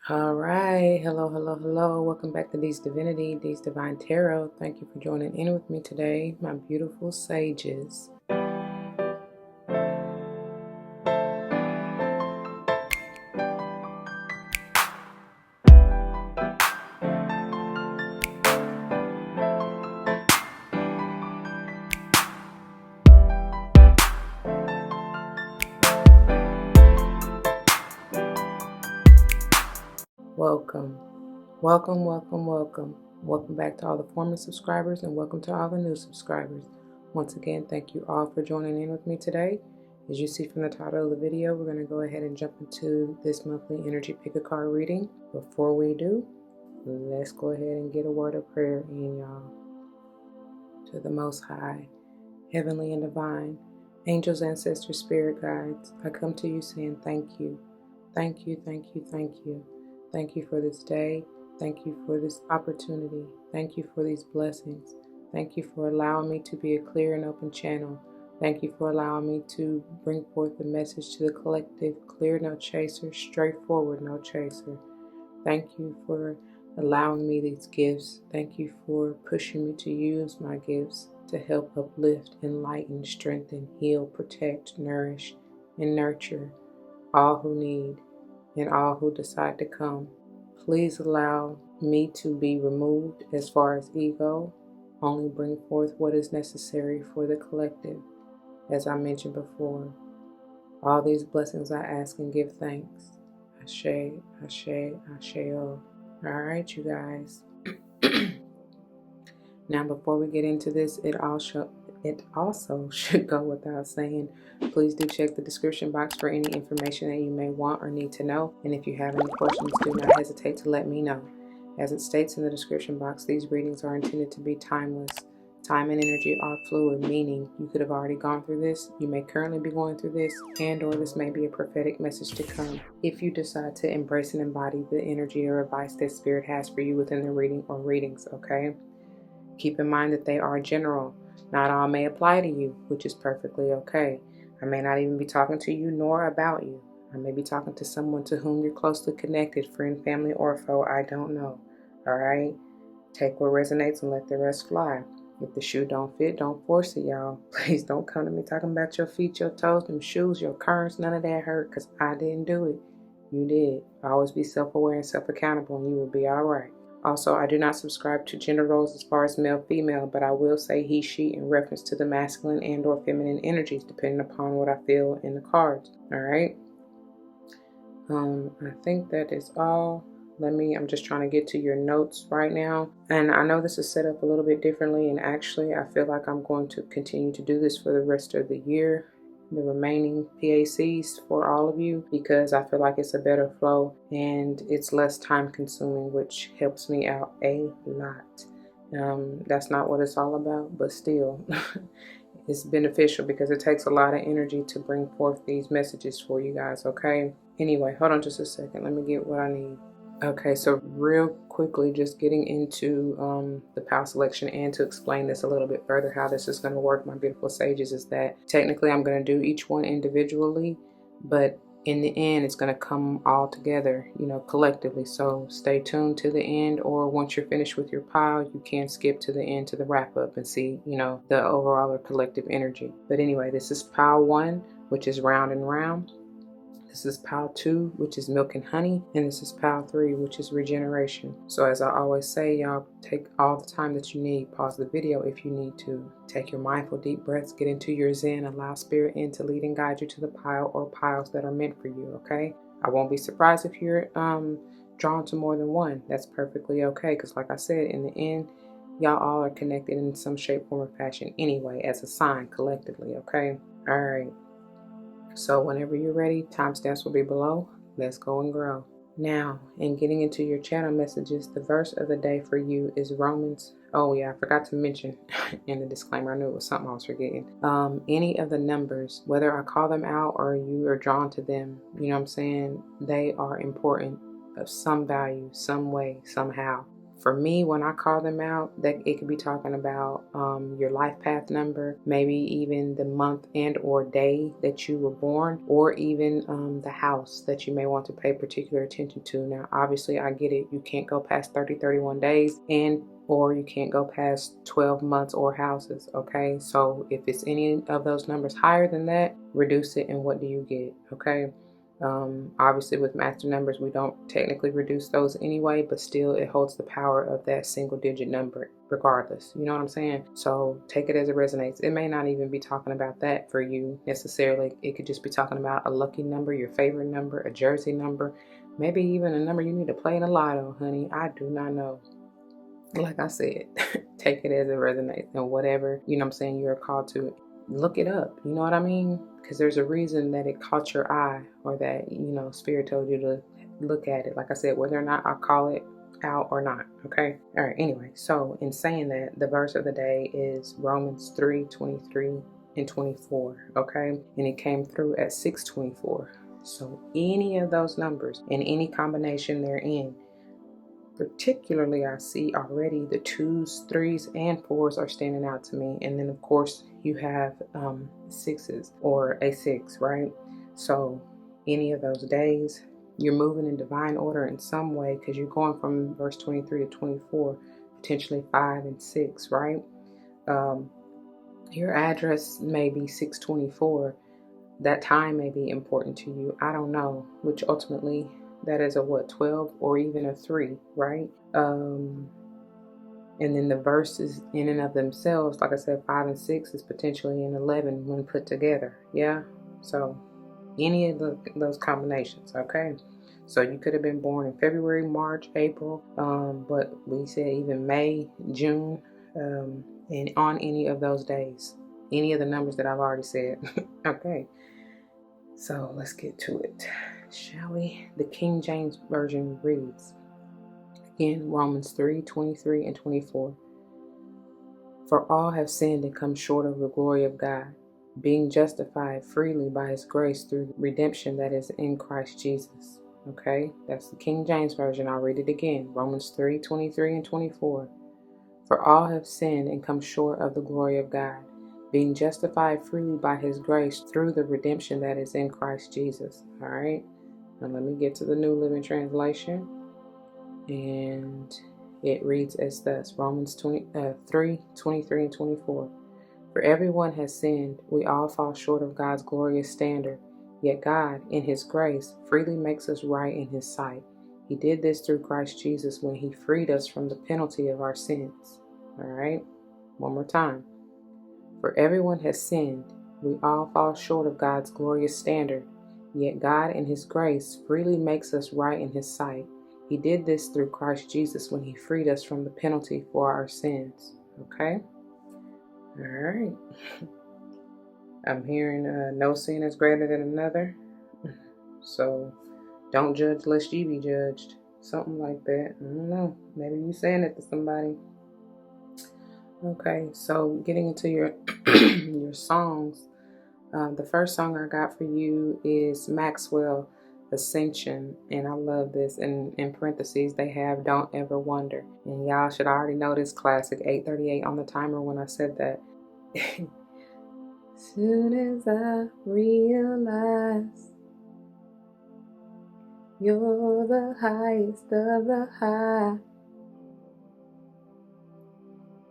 All right. Hello, hello, hello. Welcome back to D's Divinity, D's Divine Tarot. Thank you for joining in with me today, my beautiful sages. Welcome. Welcome, welcome, welcome. Welcome back to all the former subscribers and welcome to all the new subscribers. Once again, thank you all for joining in with me today. As you see from the title of the video, we're going to go ahead and jump into this monthly energy pick a card reading. Before we do, let's go ahead and get a word of prayer in, y'all. To the Most High, Heavenly and Divine, angels, ancestors, spirit guides, I come to you saying thank you. Thank you, thank you, thank you. Thank you for this day. Thank you for this opportunity. Thank you for these blessings. Thank you for allowing me to be a clear and open channel. Thank you for allowing me to bring forth the message to the collective, clear, no chaser, straightforward, no chaser. Thank you for allowing me these gifts. Thank you for pushing me to use my gifts to help uplift, enlighten, strengthen, heal, protect, nourish, and nurture all who need and all who decide to come. Please allow me to be removed as far as ego. Only bring forth what is necessary for the collective. As I mentioned before, all these blessings I ask and give thanks. Ashe, Ashe, Asheo. All right, you guys. Now, before we get into this, it also should go without saying, please do check the description box for any information that you may want or need to know. And if you have any questions, do not hesitate to let me know. As it states in the description box, these readings are intended to be timeless. Time and energy are fluid, meaning you could have already gone through this, you may currently be going through this, and or this may be a prophetic message to come. If you decide to embrace and embody the energy or advice that Spirit has for you within the reading or readings, okay? Keep in mind that they are general. Not all may apply to you, which is perfectly okay. I may not even be talking to you nor about you. I may be talking to someone to whom you're closely connected, friend, family, or foe, I don't know. All right? Take what resonates and let the rest fly. If the shoe don't fit, don't force it, y'all. Please don't come to me talking about your feet, your toes, them shoes, your currents. None of that hurt because I didn't do it. You did. Always be self-aware and self-accountable and you will be all right. Also, I do not subscribe to gender roles as far as male, female, but I will say he, she in reference to the masculine and or feminine energies, depending upon what I feel in the cards. All right. I think that is all. I'm just trying to get to your notes right now. And I know this is set up a little bit differently. And actually, I feel like I'm going to continue to do this for the rest of the year, the remaining PACs for all of you, because I feel like it's a better flow and it's less time consuming, which helps me out a lot. That's not what it's all about, but still it's beneficial because it takes a lot of energy to bring forth these messages for you guys. Okay. Anyway, hold on just a second. Let me get what I need. Okay, so real quickly, just getting into the pile selection and to explain this a little bit further, how this is going to work, my beautiful sages, is that technically I'm going to do each one individually, but in the end, it's going to come all together, collectively. So stay tuned to the end, or once you're finished with your pile, you can skip to the end to the wrap up and see, the overall or collective energy. But anyway, this is pile 1, which is round and round. This is pile 2, which is milk and honey, and this is pile 3, which is regeneration. So as I always say, y'all take all the time that you need. Pause the video if you need to. Take your mindful deep breaths, get into your zen, allow spirit in to lead and guide you to the pile or piles that are meant for you, okay? I won't be surprised if you're drawn to more than one. That's perfectly okay, because like I said, in the end, y'all all are connected in some shape, form, or fashion anyway, as a sign collectively, okay? All right. So whenever you're ready, timestamps will be below. Let's go and grow. Now, in getting into your channel messages, the verse of the day for you is Romans. Oh yeah, I forgot to mention in the disclaimer, I knew it was something I was forgetting. Any of the numbers, whether I call them out or you are drawn to them, you know what I'm saying? They are important of some value, some way, somehow. For me, when I call them out, that it could be talking about your life path number, maybe even the month and or day that you were born, or even the house that you may want to pay particular attention to. Now, obviously, I get it. You can't go past 30, 31 days, and or you can't go past 12 months or houses, okay? So if it's any of those numbers higher than that, reduce it, and what do you get, okay? Obviously, with master numbers, we don't technically reduce those anyway, but still it holds the power of that single digit number regardless. You know what I'm saying? So take it as it resonates. It may not even be talking about that for you necessarily. It could just be talking about a lucky number, your favorite number, a jersey number, maybe even a number you need to play in a lotto, honey. I do not know. Like I said, take it as it resonates, and whatever, you know what I'm saying, you're called to, look it up. You know what I mean? Because there's a reason that it caught your eye, or that, you know, Spirit told you to look at it. Like I said, whether or not I call it out or not. Okay. All right. Anyway, so in saying that, the verse of the day is Romans 3:23 and 24. Okay. And it came through at 6:24. So any of those numbers and any combination they're in, particularly, I see already the 2s, 3s, and 4s are standing out to me. And then, of course, you have 6s or a 6, right? So any of those days, you're moving in divine order in some way, because you're going from verse 23 to 24, potentially 5 and 6, right? Your address may be 624. That time may be important to you. I don't know, which ultimately that is a 12 or even a 3, right? And then the verses in and of themselves, like I said, 5 and 6 is potentially an 11 when put together. Yeah. So any of those combinations. Okay. So you could have been born in February, March, April, but we said even May, June, and on any of those days, any of the numbers that I've already said. Okay. So let's get to it, shall we? The King James Version reads, again, Romans 3:23 and 24. For all have sinned and come short of the glory of God, being justified freely by his grace through redemption that is in Christ Jesus. Okay, that's the King James Version. I'll read it again. Romans 3:23 and 24. For all have sinned and come short of the glory of God, being justified freely by his grace through the redemption that is in Christ Jesus. All right. Now let me get to the New Living Translation. And it reads as thus, Romans 3:23 and 24. For everyone has sinned. We all fall short of God's glorious standard. Yet God, in his grace, freely makes us right in his sight. He did this through Christ Jesus when he freed us from the penalty of our sins. All right. One more time. For everyone has sinned. We all fall short of God's glorious standard. Yet God, in his grace, freely makes us right in his sight. He did this through Christ Jesus when he freed us from the penalty for our sins. Okay? All right. I'm hearing no sin is greater than another. So don't judge lest ye be judged. Something like that. I don't know. Maybe you saying it to somebody. Okay, so getting into your your songs. The first song I got for you is Maxwell Ascension, and I love this. And in parentheses, they have Don't Ever Wonder. And y'all should already know this classic, 8:38 on the timer when I said that. Soon as I realize you're the highest of the high,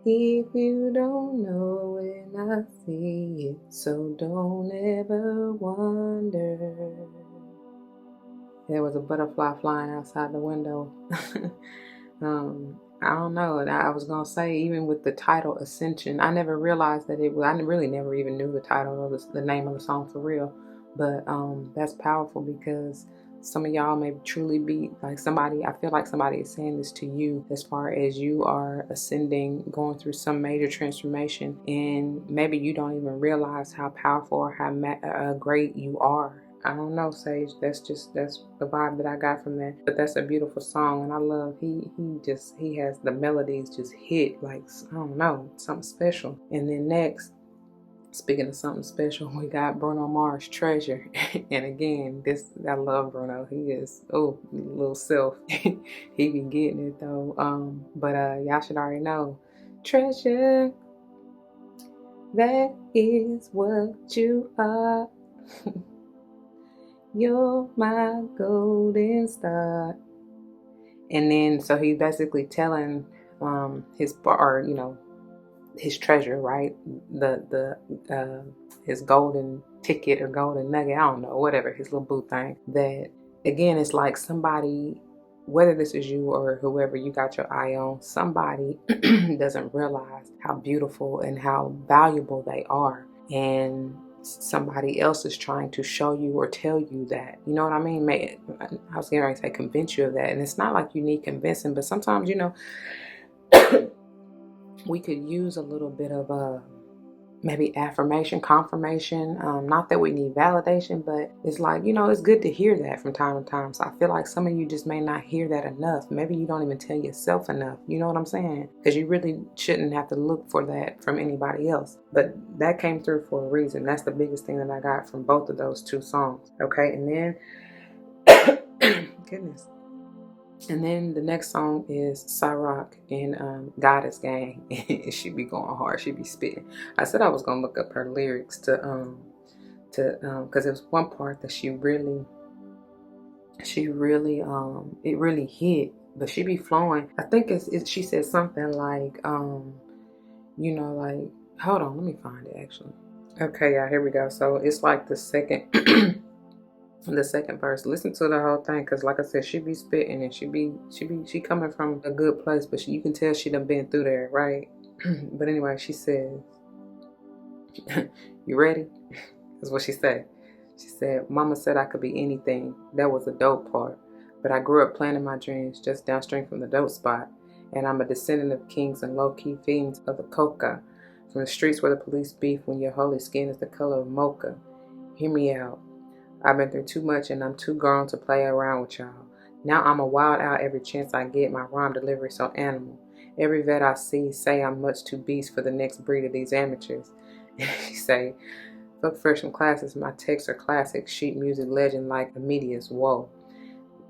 if you don't know when I see it, so don't ever wonder. There was a butterfly flying outside the window. I don't know. And I was going to say, even with the title Ascension, I never realized that it was, I really never even knew the title of the name of the song for real. But that's powerful, because some of y'all may truly be like somebody, I feel like somebody is saying this to you as far as you are ascending, going through some major transformation, and maybe you don't even realize how powerful or how great you are. I don't know, Sage. That's the vibe that I got from that. But that's a beautiful song, and I love he has the melodies just hit like, I don't know, something special. And then next, Speaking of something special, we got Bruno Mars, Treasure. And again, I love Bruno. He is, little self. He be getting it though. But y'all should already know. Treasure, that is what you are. You're my golden star. And then, so he's basically telling his bar, his treasure, right? His golden ticket or golden nugget, I don't know, whatever, his little boo thing. That again, it's like somebody, whether this is you or whoever you got your eye on, somebody doesn't realize how beautiful and how valuable they are. And somebody else is trying to show you or tell you that. You know what I mean? I was going to say convince you of that. And it's not like you need convincing, but sometimes, we could use a little bit of maybe affirmation, confirmation. Not that we need validation, but it's like, it's good to hear that from time to time. So I feel like some of you just may not hear that enough. Maybe you don't even tell yourself enough. You know what I'm saying? Because you really shouldn't have to look for that from anybody else. But that came through for a reason. That's the biggest thing that I got from both of those two songs. Okay, and then, goodness. And then the next song is Cyrock and Goddess Gang. She be going hard. She be spitting. I said I was gonna look up her lyrics to because there was one part that she really it really hit. But she be flowing. I think she said something like like, hold on, let me find it actually. Okay, yeah, here we go. So it's like the second verse. Listen to the whole thing, because like I said, she be spitting and she coming from a good place, but you can tell she done been through there, right? But anyway, she says, you ready? That's what she said. She said, Mama said I could be anything. That was the dope part. But I grew up planning my dreams just downstream from the dope spot. And I'm a descendant of kings and low-key fiends of the coca. From the streets where the police beef when your holy skin is the color of mocha. Hear me out. I've been through too much and I'm too grown to play around with y'all. Now I'm a wild out every chance I get. My rhyme delivery so animal. Every vet I see say I'm much too beast for the next breed of these amateurs. She say, fuck freshman classes, my texts are classic. Sheet music legend like the media's whoa.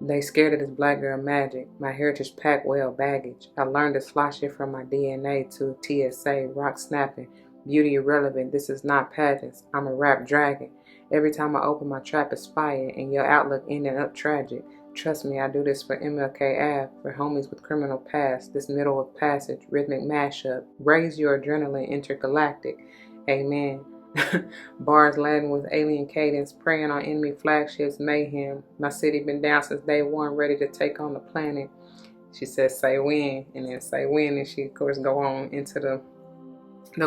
They scared of this black girl magic. My heritage packed well baggage. I learned to fly shit from my DNA to TSA, rock snapping. Beauty irrelevant, this is not pageants. I'm a rap dragon. Every time I open my trap is fire and your outlook ending up tragic. Trust me, I do this for MLK Ave, for homies with criminal past, this middle of passage, rhythmic mashup. Raise your adrenaline intergalactic. Amen. Bars laden with alien cadence, preying on enemy flagships, mayhem. My city been down since day one, ready to take on the planet. She says, say when, and then say when, and she, of course, go on into the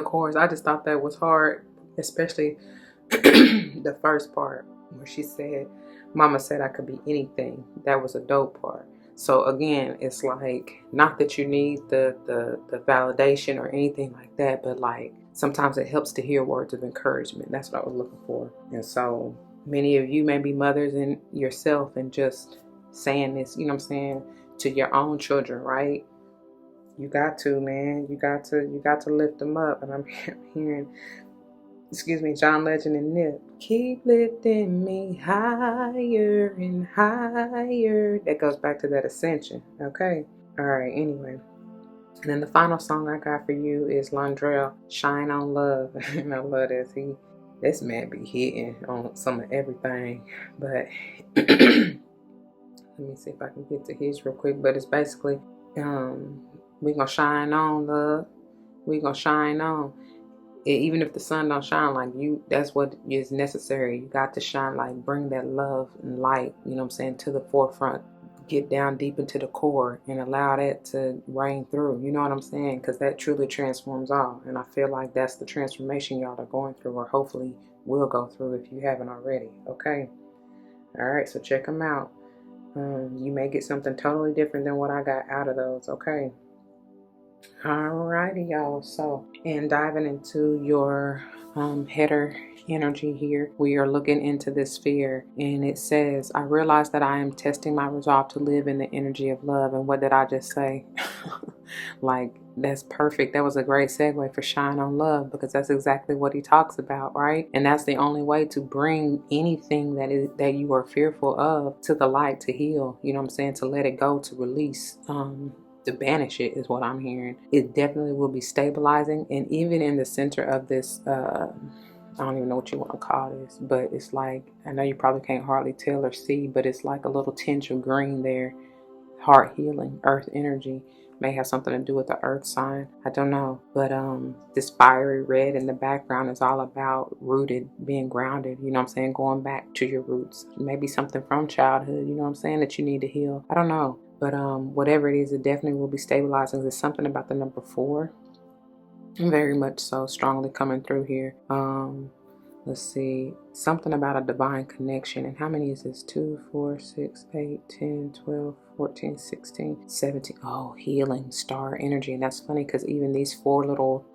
chorus. I just thought that was hard, especially the first part where she said, Mama said I could be anything. That was a dope part. So again, it's like, not that you need the validation or anything like that, but like sometimes it helps to hear words of encouragement. That's what I was looking for. And so many of you may be mothers in yourself and just saying this, you know what I'm saying, to your own children, right? You got to, man. You got to lift them up. And I'm hearing, John Legend and Nip. Keep lifting me higher and higher. That goes back to that ascension. Okay. All right. Anyway. And then the final song I got for you is Londrell, Shine on Love. And I love this man be hitting on some of everything. But let me see if I can get to his real quick. But it's basically, we gonna shine on, love. We gonna shine on. Even if the sun don't shine like you, that's what is necessary. You got to shine, like bring that love and light, you know what I'm saying, to the forefront. Get down deep into the core and allow that to reign through. You know what I'm saying? Because that truly transforms all. And I feel like that's the transformation y'all are going through, or hopefully will go through if you haven't already. Okay. All right. So check them out. You may get something totally different than what I got out of those. Okay. Alrighty, y'all. So, and diving into your header energy here. We are looking into this sphere, and it says, I realize that I am testing my resolve to live in the energy of love. And what did I just say? Like, that's perfect. That was a great segue for Shine on Love, because that's exactly what he talks about, right? And that's the only way to bring anything that you are fearful of to the light, to heal. You know what I'm saying? To let it go, to release. To banish it is what I'm hearing. It definitely will be stabilizing. And even in the center of this, I don't even know what you want to call this, but it's like, I know you probably can't hardly tell or see, but it's like a little tinge of green there. Heart healing, earth energy. May have something to do with the earth sign. I don't know. But this fiery red in the background is all about rooted, being grounded, you know what I'm saying? Going back to your roots. Maybe something from childhood, you know what I'm saying, that you need to heal. I don't know. But whatever it is, it definitely will be stabilizing. There's something about the number 4. Very much so, strongly coming through here. Let's see, something about a divine connection. And how many is this? 2, 4, 6, 8, 10, 12, 14, 16, 17. Oh, healing star energy. And that's funny because even these 4 little,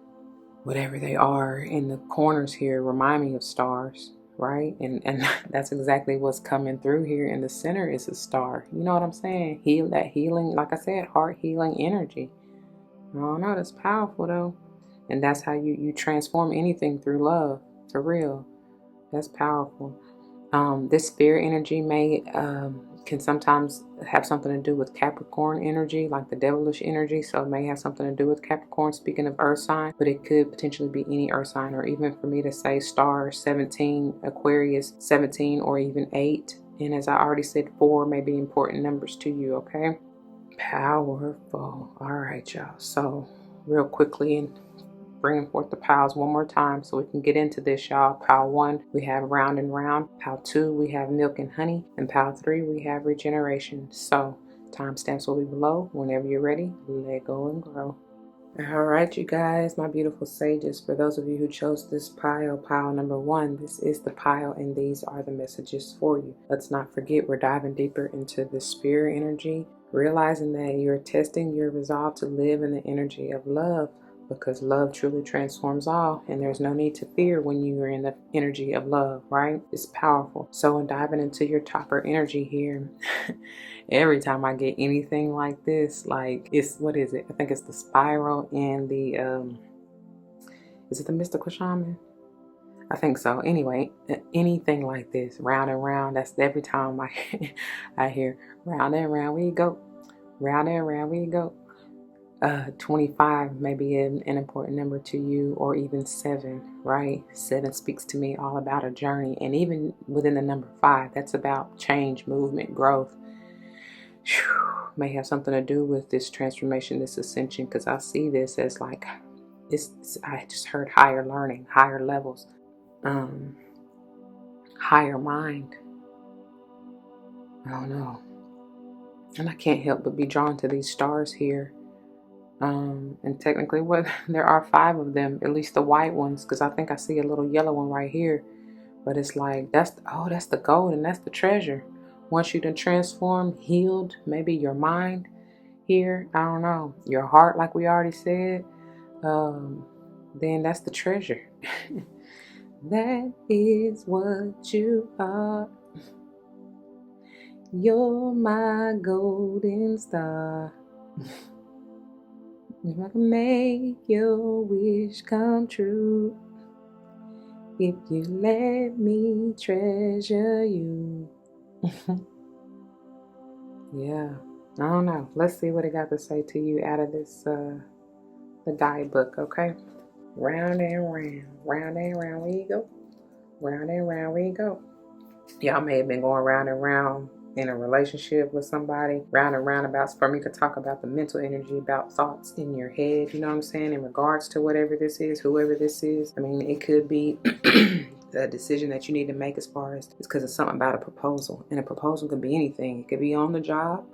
whatever they are in the corners here, remind me of stars, right? And that's exactly what's coming through here. In the center is a star. You know what I'm saying? That healing, like I said, heart healing energy. I don't know, that's powerful though. And that's how you transform anything, through love, for real. That's powerful. This spirit energy can sometimes have something to do with Capricorn energy, like the devilish energy. So it may have something to do with Capricorn, speaking of earth sign, but it could potentially be any earth sign, or even for me to say star 17, Aquarius 17, or even 8. And as I already said, 4 may be important numbers to you, okay? Powerful. All right, y'all. So real quickly, and bringing forth the piles one more time so we can get into this, y'all. Pile 1, we have Round and Round. Pile 2, we have Milk and Honey. And pile 3, we have Regeneration. So timestamps will be below. Whenever you're ready, let go and grow. All right, you guys, my beautiful sages, for those of you who chose this pile number 1, this is the pile, and these are the messages for you. Let's not forget, we're diving deeper into the spirit energy, realizing that you're testing your resolve to live in the energy of love, because love truly transforms all, and there's no need to fear when you are in the energy of love, right? It's powerful. So in diving into your topper energy here, every time I get anything like this, like, it's, what is it? I think it's the spiral and the, is it the mystical shaman? I think so. Anyway, anything like this, round and round, that's every time I hear round and round we go, round and round we go. 25 may be an important number to you, or even 7, right? 7 speaks to me all about a journey. And even within the number 5, that's about change, movement, growth. May have something to do with this transformation, this ascension, because I see this as like, I just heard higher learning, higher levels, higher mind. I don't know. And I can't help but be drawn to these stars here. And technically, there are 5 of them, at least the white ones, because I think I see a little yellow one right here. But it's like, that's the gold, and that's the treasure. Once you done transformed, healed, maybe your mind here, I don't know, your heart, like we already said, then that's the treasure. That is what you are. You're my golden star. If I can make your wish come true, if you let me treasure you. Yeah, I don't know. Let's see what it got to say to you out of this, the guidebook, okay? Round and round we go. Round and round we go. Y'all may have been going round and round in a relationship with somebody, round and round about, for me to talk about the mental energy, about thoughts in your head, you know what I'm saying, in regards to whatever this is, whoever this is. I mean, it could be the decision that you need to make, as far as it's because it's something about a proposal. And a proposal could be anything. It could be on the job,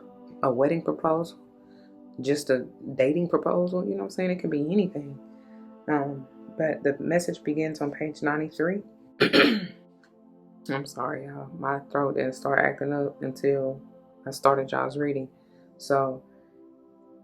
a wedding proposal, just a dating proposal, you know what I'm saying? It could be anything. But the message begins on page 93. I'm sorry, y'all. My throat didn't start acting up until I started y'all's reading. So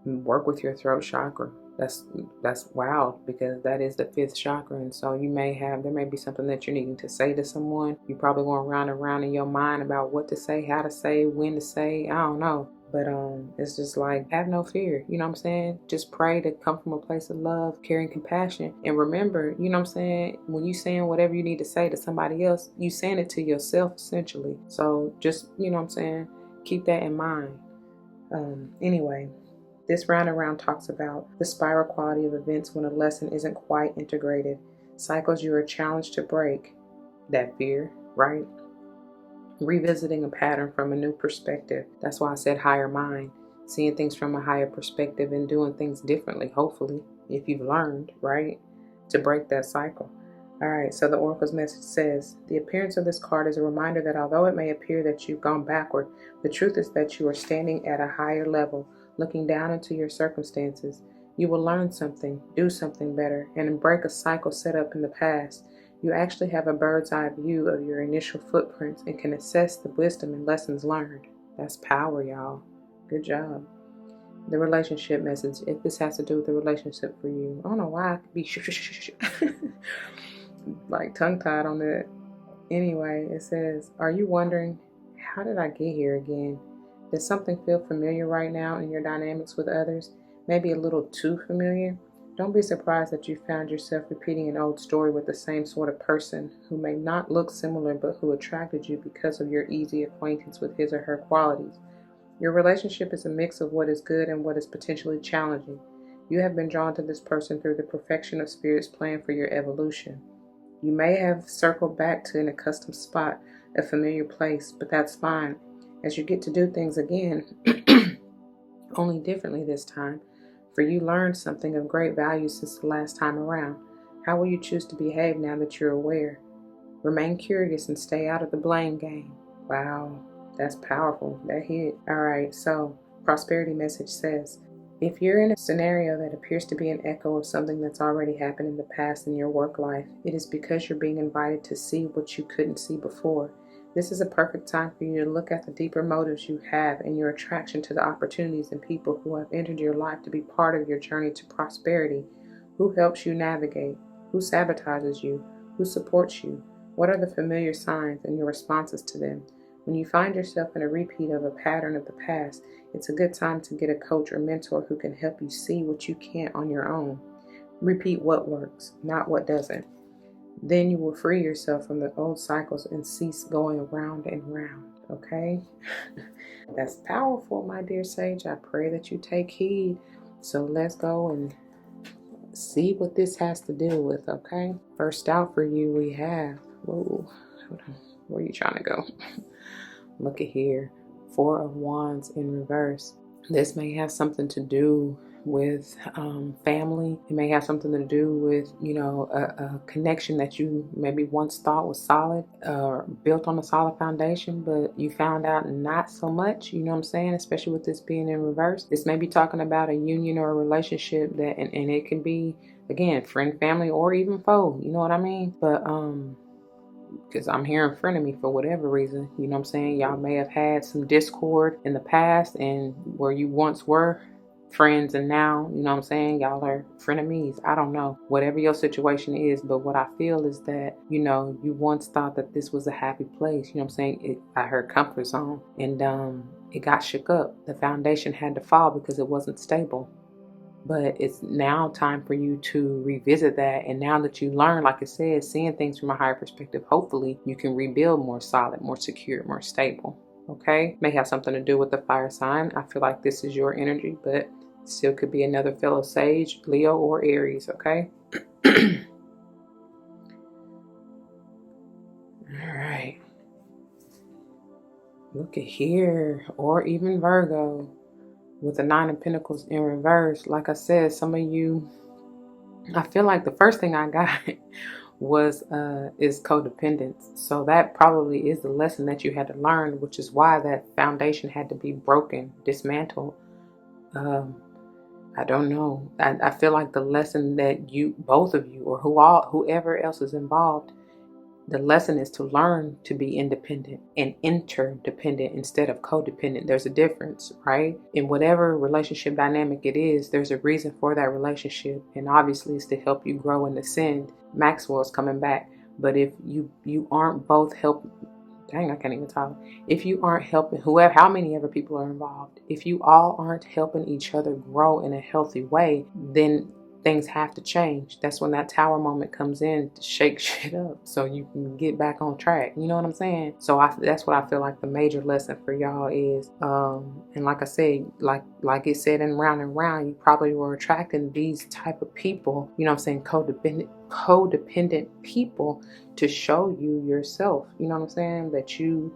work with your throat chakra. That's wild, because that is the fifth chakra. And so there may be something that you're needing to say to someone. You're probably going round and round in your mind about what to say, how to say, when to say, I don't know. But it's just like, have no fear, you know what I'm saying? Just pray to come from a place of love, caring, compassion. And remember, you know what I'm saying, when you saying whatever you need to say to somebody else, you saying it to yourself essentially. So just, you know what I'm saying, keep that in mind. Anyway, this round around talks about the spiral quality of events when a lesson isn't quite integrated. Cycles you are challenged to break. That fear, right? Revisiting a pattern from a new perspective. That's why I said higher mind. Seeing things from a higher perspective and doing things differently, hopefully, if you've learned, right? To break that cycle. All right, so the Oracle's message says, the appearance of this card is a reminder that although it may appear that you've gone backward, the truth is that you are standing at a higher level, looking down into your circumstances. You will learn something, do something better, and break a cycle set up in the past. You actually have a bird's eye view of your initial footprints and can assess the wisdom and lessons learned. That's power, y'all. Good job. The relationship message, if this has to do with the relationship for you. I don't know why I could be like tongue-tied on that. Anyway, it says, are you wondering, how did I get here again? Does something feel familiar right now in your dynamics with others? Maybe a little too familiar? Don't be surprised that you found yourself repeating an old story with the same sort of person who may not look similar but who attracted you because of your easy acquaintance with his or her qualities. Your relationship is a mix of what is good and what is potentially challenging. You have been drawn to this person through the perfection of Spirit's plan for your evolution. You may have circled back to an accustomed spot, a familiar place, but that's fine. As you get to do things again, only differently this time, for you learned something of great value since the last time around. How will you choose to behave now that you're aware? Remain curious and stay out of the blame game. Wow, that's powerful. That hit. All right, so prosperity message says, if you're in a scenario that appears to be an echo of something that's already happened in the past in your work life, it is because you're being invited to see what you couldn't see before. This is a perfect time for you to look at the deeper motives you have and your attraction to the opportunities and people who have entered your life to be part of your journey to prosperity. Who helps you navigate? Who sabotages you? Who supports you? What are the familiar signs and your responses to them? When you find yourself in a repeat of a pattern of the past, it's a good time to get a coach or mentor who can help you see what you can't on your own. Repeat what works, not what doesn't. Then you will free yourself from the old cycles and cease going round and round, okay? That's powerful, my dear Sage. I pray that you take heed. So let's go and see what this has to do with, okay? First out for you, we have, whoa, hold on. Where are you trying to go? Look at here, 4 of Wands in reverse. This may have something to do with family. It may have something to do with, a connection that you maybe once thought was solid or built on a solid foundation, but you found out not so much, you know what I'm saying? Especially with this being in reverse. This may be talking about a union or a relationship that, and it can be, again, friend, family, or even foe, you know what I mean? But, because I'm hearing frenemy for whatever reason, you know what I'm saying? Y'all may have had some discord in the past and where you once were friends and now, you know what I'm saying, y'all are frenemies. I don't know, whatever your situation is, but what I feel is that, you once thought that this was a happy place, you know what I'm saying? I heard comfort zone, and it got shook up. The foundation had to fall because it wasn't stable. But it's now time for you to revisit that. And now that you learn, like it says, seeing things from a higher perspective, hopefully you can rebuild more solid, more secure, more stable. Okay? May have something to do with the fire sign. I feel like this is your energy, but still could be another fellow Sage, Leo, or Aries. Okay? All right. Look at here. Or even Virgo. With the 9 of Pentacles in reverse, like I said, some of you, I feel like the first thing I got was is codependence. So that probably is the lesson that you had to learn, which is why that foundation had to be broken, dismantled. I don't know. I feel like the lesson that you, both of you, or whoever else is involved, The lesson is to learn to be independent and interdependent instead of codependent. There's a difference, right? In whatever relationship dynamic it is, there's a reason for that relationship. And obviously it's to help you grow and ascend. Maxwell's coming back. But if you aren't both helping, dang, I can't even talk. If you aren't helping whoever, how many ever people are involved, if you all aren't helping each other grow in a healthy way, then things have to change. That's when that tower moment comes in to shake shit up so you can get back on track. You know what I'm saying? So that's what I feel like the major lesson for y'all is. And like I said, like it said in Round and Round, you probably were attracting these type of people, you know what I'm saying, codependent people to show you yourself, you know what I'm saying, that you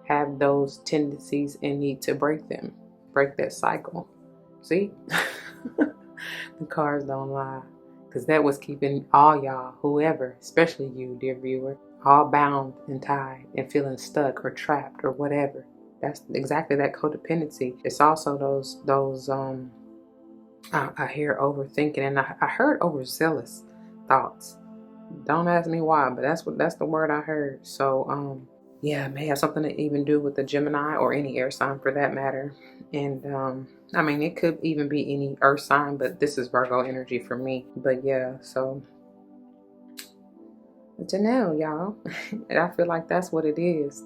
have those tendencies and need to break them, break that cycle. See? The cards don't lie, because that was keeping all y'all, whoever, especially you, dear viewer, all bound and tied and feeling stuck or trapped or whatever. That's exactly that codependency. It's also those I hear overthinking, and I heard overzealous thoughts. Don't ask me why, but that's the word I heard. So yeah, it may have something to even do with the Gemini or any air sign for that matter. And I mean, it could even be any earth sign, but this is Virgo energy for me. But yeah, so to know, y'all. And I feel like that's what it is.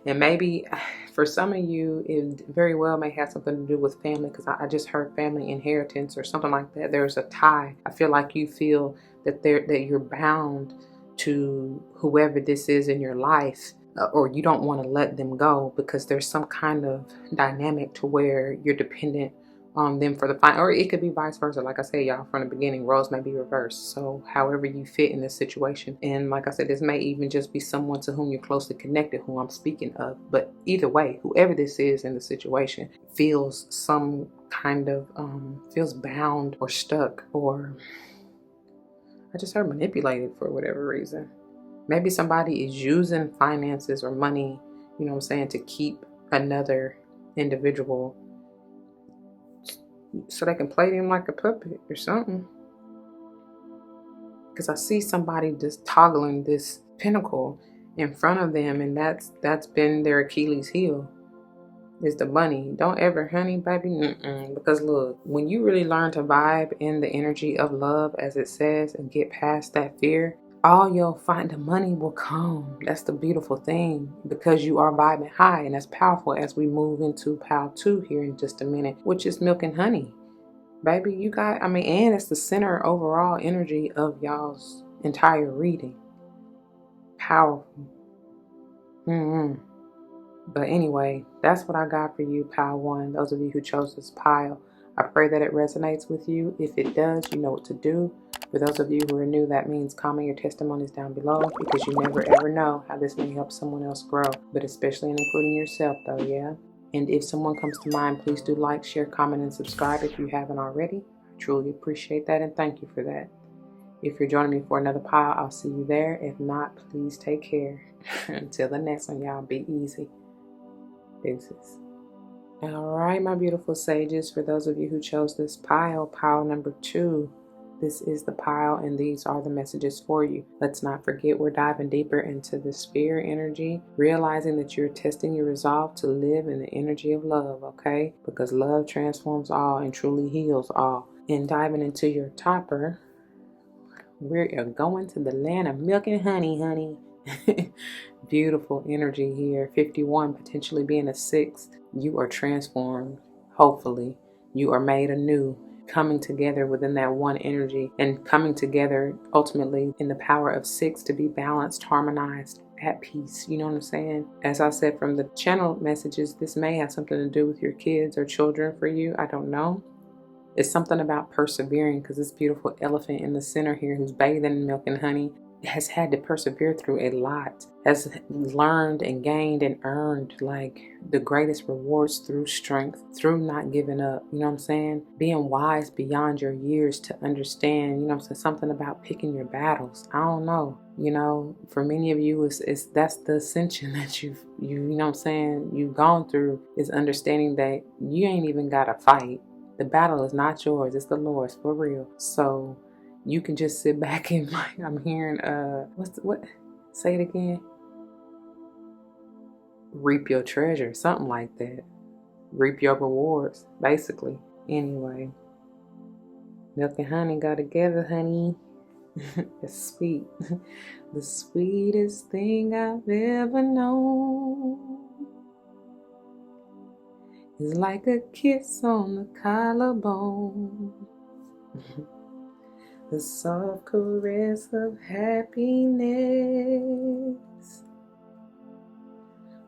And maybe for some of you, it very well may have something to do with family, because I just heard family inheritance or something like that. There's a tie. I feel like you feel that you're bound to whoever this is in your life, or you don't want to let them go because there's some kind of dynamic to where you're dependent on them for the fine, or it could be vice versa. Like I said, y'all, from the beginning, roles may be reversed. So however you fit in this situation, and like I said, this may even just be someone to whom you're closely connected, who I'm speaking of. But either way, whoever this is in the situation feels some kind of feels bound or stuck, or I just heard manipulated for whatever reason. Maybe somebody is using finances or money, you know what I'm saying, to keep another individual so they can play them like a puppet or something. Because I see somebody just toggling this pinnacle in front of them, and that's been their Achilles heel, is the money. Don't ever, honey, baby, because look, when you really learn to vibe in the energy of love, as it says, and get past that fear, all you'll find, the money will come. That's the beautiful thing, because you are vibing high, and that's powerful as we move into pile 2 here in just a minute, which is milk and honey. Baby, you got, and it's the center overall energy of y'all's entire reading. Powerful. But anyway, that's what I got for you, pile 1. Those of you who chose this pile, I pray that it resonates with you. If it does, you know what to do. For those of you who are new, that means comment your testimonies down below, because you never ever know how this may help someone else grow, but especially including yourself though, yeah? And if someone comes to mind, please do like, share, comment, and subscribe if you haven't already. I truly appreciate that, and thank you for that. If you're joining me for another pile, I'll see you there. If not, please take care. Until the next one, y'all, be easy. Deuces. All right, my beautiful sages, for those of you who chose this pile number 2, this is the pile, and these are the messages for you. Let's not forget, we're diving deeper into the sphere energy, realizing that you're testing your resolve to live in the energy of love, okay? Because love transforms all and truly heals all. And diving into your topper, we're going to the land of milk and honey. Beautiful energy here. 51 potentially being a 6. You are transformed. Hopefully, you are made anew, coming together within that one energy, and coming together ultimately in the power of 6 to be balanced, harmonized, at peace. You know what I'm saying? As I said from the channel messages, this may have something to do with your kids or children for you. I don't know. It's something about persevering, because this beautiful elephant in the center here, who's bathing in milk and honey, has had to persevere through a lot, has learned and gained and earned like the greatest rewards through strength, through not giving up. You know what I'm saying? Being wise beyond your years to understand, you know what I'm saying, something about picking your battles. I don't know. You know, for many of you, it's that's the ascension that you know what I'm saying, you've gone through, is understanding that you ain't even gotta fight. The battle is not yours, it's the Lord's, for real. So you can just sit back and, like, I'm hearing what Say it again. Reap your treasure, something like that. Reap your rewards, basically. Anyway, milk and honey go together, honey. It's sweet. The sweetest thing I've ever known is like a kiss on the collarbone. The soft caress of happiness.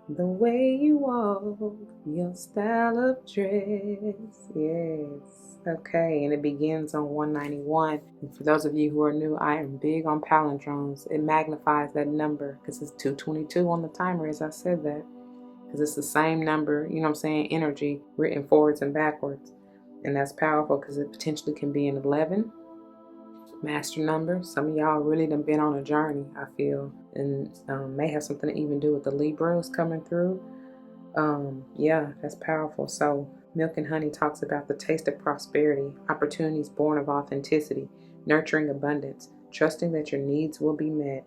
The way you walk, your style of dress. Yes. Okay, and it begins on 191. And for those of you who are new, I am big on palindromes. It magnifies that number because it's 222 on the timer, as I said that. Because it's the same number, you know what I'm saying, energy written forwards and backwards. And that's powerful because it potentially can be an 11 master number. Some of y'all really done been on a journey, I feel, and may have something to even do with the Libras coming through. Yeah, that's powerful. So milk and honey talks about the taste of prosperity, opportunities born of authenticity, nurturing abundance, trusting that your needs will be met.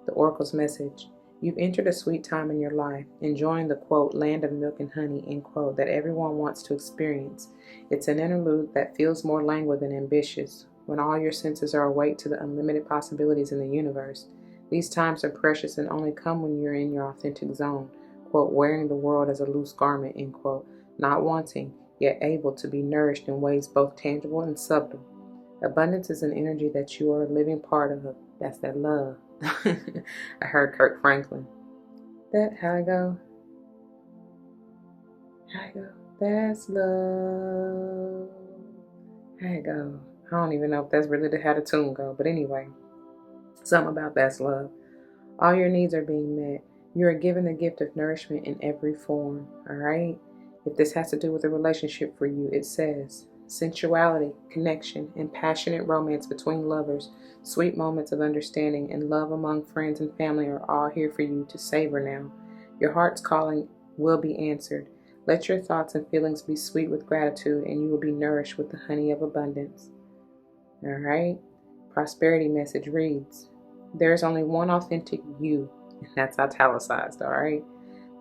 The oracle's message: you've entered a sweet time in your life, enjoying the, quote, land of milk and honey, end quote, that everyone wants to experience. It's an interlude that feels more languid than ambitious, when all your senses are awake to the unlimited possibilities in the universe. These times are precious and only come when you're in your authentic zone, quote, wearing the world as a loose garment, end quote, not wanting, yet able to be nourished in ways both tangible and subtle. Abundance is an energy that you are a living part of. That's that love. I heard Kirk Franklin. That how I go? How I go? That's love. How I go? I don't even know if that's really how the tune go, but anyway, something about that's love. All your needs are being met. You are given the gift of nourishment in every form. All right. If this has to do with a relationship for you, it says sensuality, connection, and passionate romance between lovers, sweet moments of understanding, and love among friends and family are all here for you to savor now. Your heart's calling will be answered. Let your thoughts and feelings be sweet with gratitude, and you will be nourished with the honey of abundance. All right. Prosperity message reads: there's only one authentic you, and that's italicized, all right?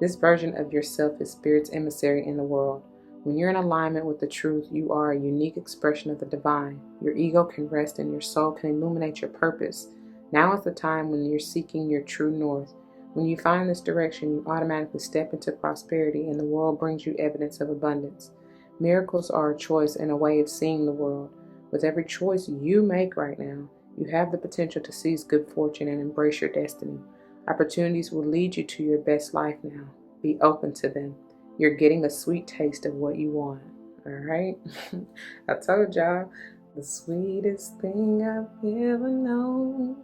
This version of yourself is Spirit's emissary in the world. When you're in alignment with the truth, you are a unique expression of the divine. Your ego can rest and your soul can illuminate your purpose. Now is the time when you're seeking your true north. When you find this direction, you automatically step into prosperity and the world brings you evidence of abundance. Miracles are a choice and a way of seeing the world. With every choice you make right now, you have the potential to seize good fortune and embrace your destiny. Opportunities will lead you to your best life now. Be open to them. You're getting a sweet taste of what you want. All right? I told y'all, the sweetest thing I've ever known.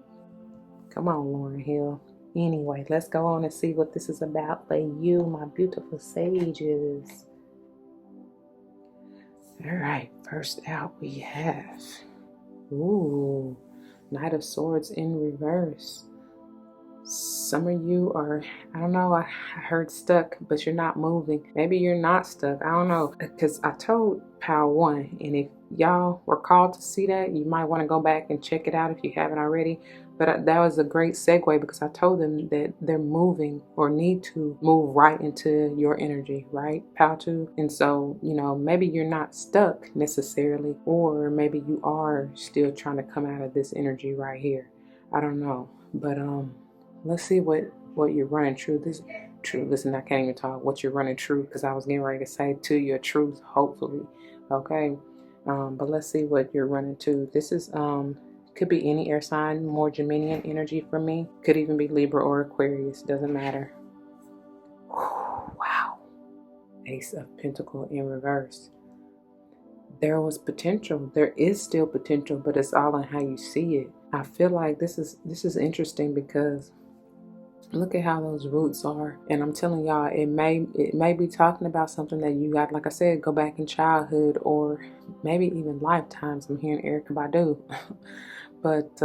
Come on, Lauren Hill. Anyway, let's go on and see what this is about for you, my beautiful sages. All right, first out we have, Knight of Swords in reverse. Some of you are, I don't know, I heard stuck, but you're not moving. Maybe you're not stuck. I don't know. Because I told Power 1, and if y'all were called to see that, you might want to go back and check it out if you haven't already. But that was a great segue because I told them that they're moving or need to move right into your energy, right, Power 2? And so, maybe you're not stuck necessarily, or maybe you are still trying to come out of this energy right here. I don't know. But, let's see what you're running true. Listen, I can't even talk. What you're running true, because I was getting ready to say to your truth, hopefully. Okay. But let's see what you're running to. This is could be any air sign, more Geminian energy for me. Could even be Libra or Aquarius. Doesn't matter. Wow. Ace of Pentacle in reverse. There was potential. There is still potential, but it's all in how you see it. I feel like this is interesting because look at how those roots are. And I'm telling y'all, it may be talking about something that you got, like I said, go back in childhood or maybe even lifetimes. I'm hearing Erykah Badu. But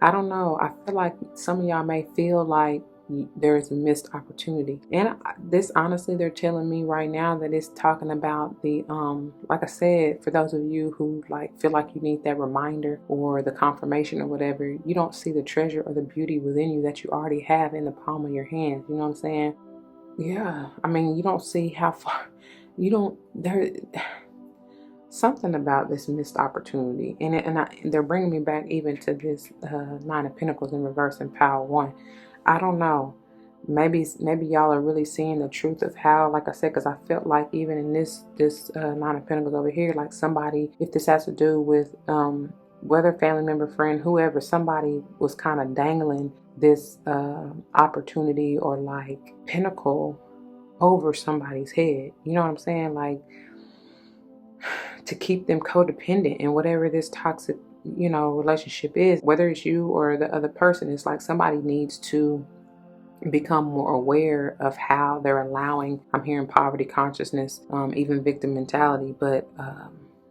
I don't know. I feel like some of y'all may feel like there is a missed opportunity. And this, honestly, they're telling me right now that it's talking about the like I said, for those of you who like feel like you need that reminder or the confirmation or whatever, you don't see the treasure or the beauty within you that you already have in the palm of your hands. You know what I'm saying? Yeah, I mean, you don't see how far, you don't, there, something about this missed opportunity. And they're bringing me back even to this Nine of Pentacles in reverse and Power 1. I don't know. Maybe y'all are really seeing the truth of how, like I said, because I felt like even in this Nine of Pentacles over here, like somebody, if this has to do with whether family member, friend, whoever, somebody was kind of dangling this opportunity or like pinnacle over somebody's head. You know what I'm saying? Like, to keep them codependent in whatever this toxic, relationship is, whether it's you or the other person. It's like somebody needs to become more aware of how they're allowing, I'm hearing poverty consciousness, even victim mentality, but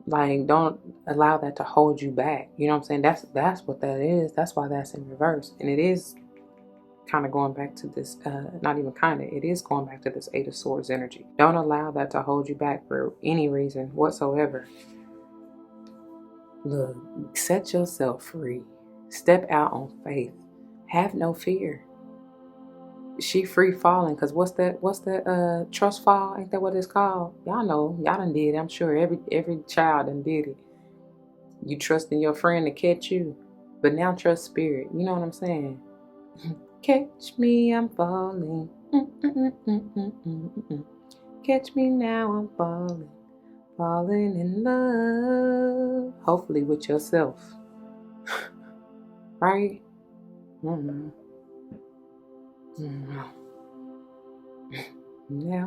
like, don't allow that to hold you back. You know what I'm saying? That's what that is. That's why that's in reverse. And it is kind of going back to this, not even kind of, it is going back to this Eight of Swords energy. Don't allow that to hold you back for any reason whatsoever. Look, set yourself free. Step out on faith. Have no fear. She free falling, because what's that trust fall? Ain't that what it's called? Y'all know, y'all done did it. I'm sure every child done did it. You trust in your friend to catch you, but now trust spirit. You know what I'm saying? Catch me, I'm falling. Catch me now, I'm falling. Falling in love. Hopefully with yourself. Right? Now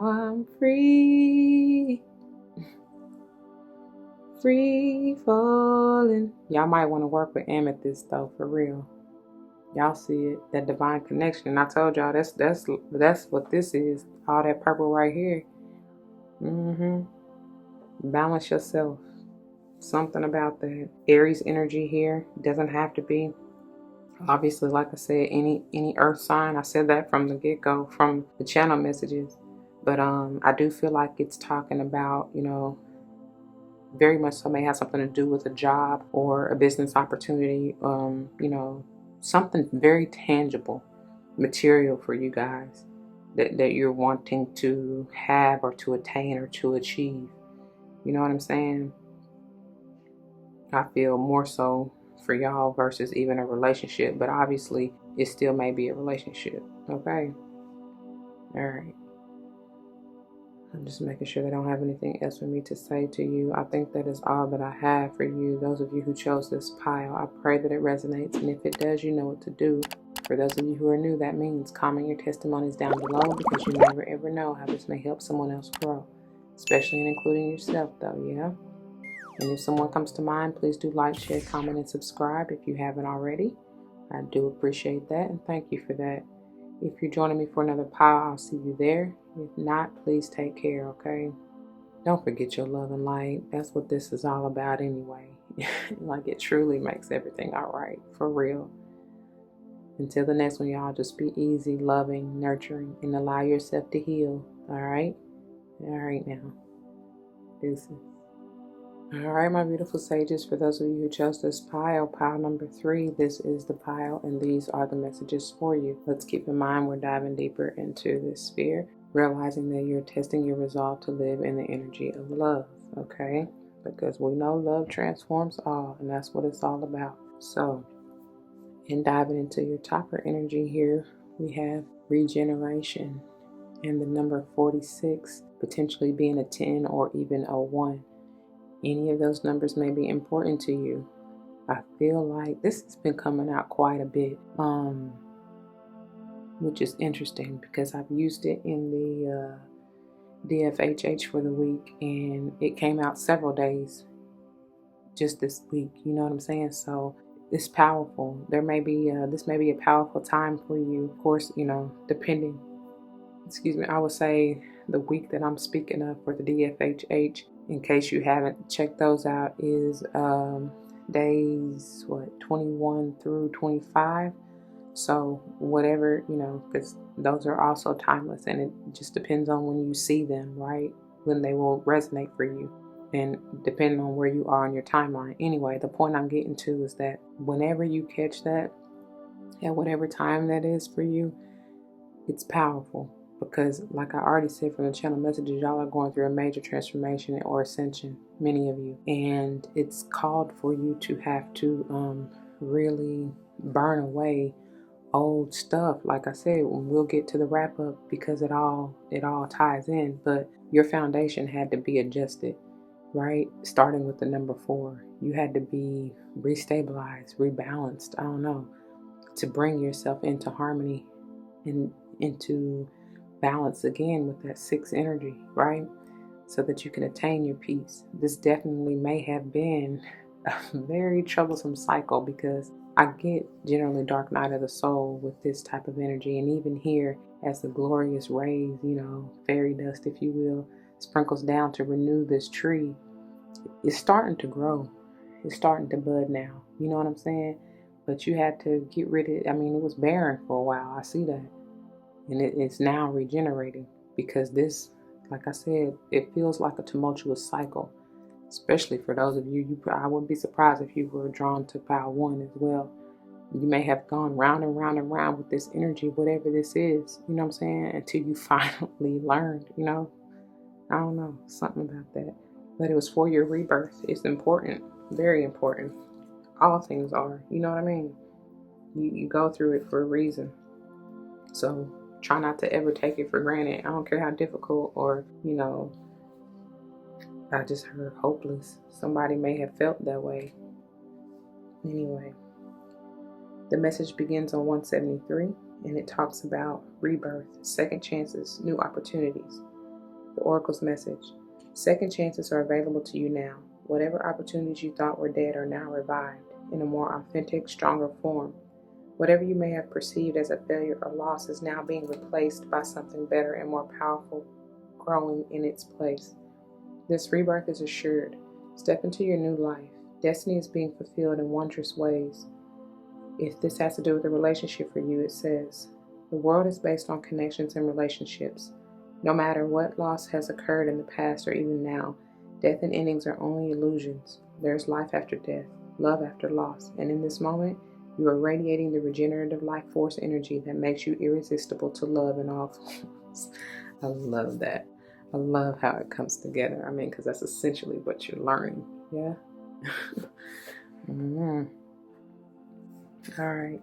I'm free. Free falling. Y'all might want to work with amethyst though, for real. Y'all see it, that divine connection. I told y'all that's what this is. All that purple right here. Balance yourself. Something about that Aries energy here. Doesn't have to be. Obviously, like I said, any earth sign. I said that from the get-go, from the channel messages. But I do feel like it's talking about, very much so may have something to do with a job or a business opportunity. Something very tangible, material for you guys that you're wanting to have or to attain or to achieve. You know what I'm saying? I feel more so for y'all versus even a relationship, but obviously it still may be a relationship. Okay. All right. I'm just making sure they don't have anything else for me to say to you. I think that is all that I have for you. Those of you who chose this pile, I pray that it resonates. And if it does, you know what to do. For those of you who are new, that means comment your testimonies down below, because you never ever know how this may help someone else grow, especially in including yourself though, yeah? And if someone comes to mind, please do like, share, comment, and subscribe if you haven't already. I do appreciate that, and thank you for that. If you're joining me for another pile, I'll see you there. If not, please take care, okay? Don't forget your love and light. That's what this is all about anyway. Like, it truly makes everything all right, for real. Until the next one, y'all, just be easy, loving, nurturing, and allow yourself to heal, all right? All right now. Deuces. All right, my beautiful sages, for those of you who chose this pile number 3, this is the pile, and these are the messages for you. Let's keep in mind we're diving deeper into this sphere, realizing that you're testing your resolve to live in the energy of love, okay? Because we know love transforms all, and that's what it's all about. So, in diving into your topper energy here, we have regeneration and the number 46 potentially being a 10 or even a 1. Any of those numbers may be important to you. I feel like this has been coming out quite a bit, which is interesting because I've used it in the DFHH for the week, and it came out several days just this week. You know what I'm saying? So it's powerful. There may be this may be a powerful time for you. Of course, depending. I would say the week that I'm speaking of for the DFHH, in case you haven't checked those out, is days 21 through 25. So whatever, because those are also timeless, and it just depends on when you see them, right? When they will resonate for you, and depending on where you are on your timeline. Anyway, the point I'm getting to is that whenever you catch that, at whatever time that is for you, it's powerful. Because like I already said from the channel messages, y'all are going through a major transformation or ascension, many of you. And it's called for you to have to really burn away old stuff. Like I said, we'll get to the wrap up because it all ties in. But your foundation had to be adjusted, right? Starting with the number 4. You had to be restabilized, rebalanced, I don't know, to bring yourself into harmony and into balance again with that 6 energy, right? So that you can attain your peace. This definitely may have been a very troublesome cycle, because I get generally dark night of the soul with this type of energy. And even here, as the glorious rays, fairy dust, if you will, sprinkles down to renew this tree, it's starting to grow. It's starting to bud now. You know what I'm saying? But you had to get rid of it. I mean, it was barren for a while. I see that. And it's now regenerating, because this, like I said, it feels like a tumultuous cycle, especially for those of you. I wouldn't be surprised if you were drawn to pile 1 as well. You may have gone round and round and round with this energy, whatever this is, you know what I'm saying, until you finally learned, I don't know, something about that. But it was for your rebirth. It's important, very important. All things are, you know what I mean? You go through it for a reason. So try not to ever take it for granted. I don't care how difficult or, I just heard hopeless. Somebody may have felt that way. Anyway, the message begins on 173, and it talks about rebirth, second chances, new opportunities. The Oracle's message: second chances are available to you now. Whatever opportunities you thought were dead are now revived in a more authentic, stronger form. Whatever you may have perceived as a failure or loss is now being replaced by something better and more powerful, growing in its place. This rebirth is assured. Step into your new life. Destiny is being fulfilled in wondrous ways. If this has to do with a relationship for you, it says, the world is based on connections and relationships. No matter what loss has occurred in the past or even now, death and endings are only illusions. There is life after death, love after loss, and in this moment, you are radiating the regenerative life force energy that makes you irresistible to love in all forms. I love that. I love how it comes together. I mean, because that's essentially what you're learning. Yeah? All right.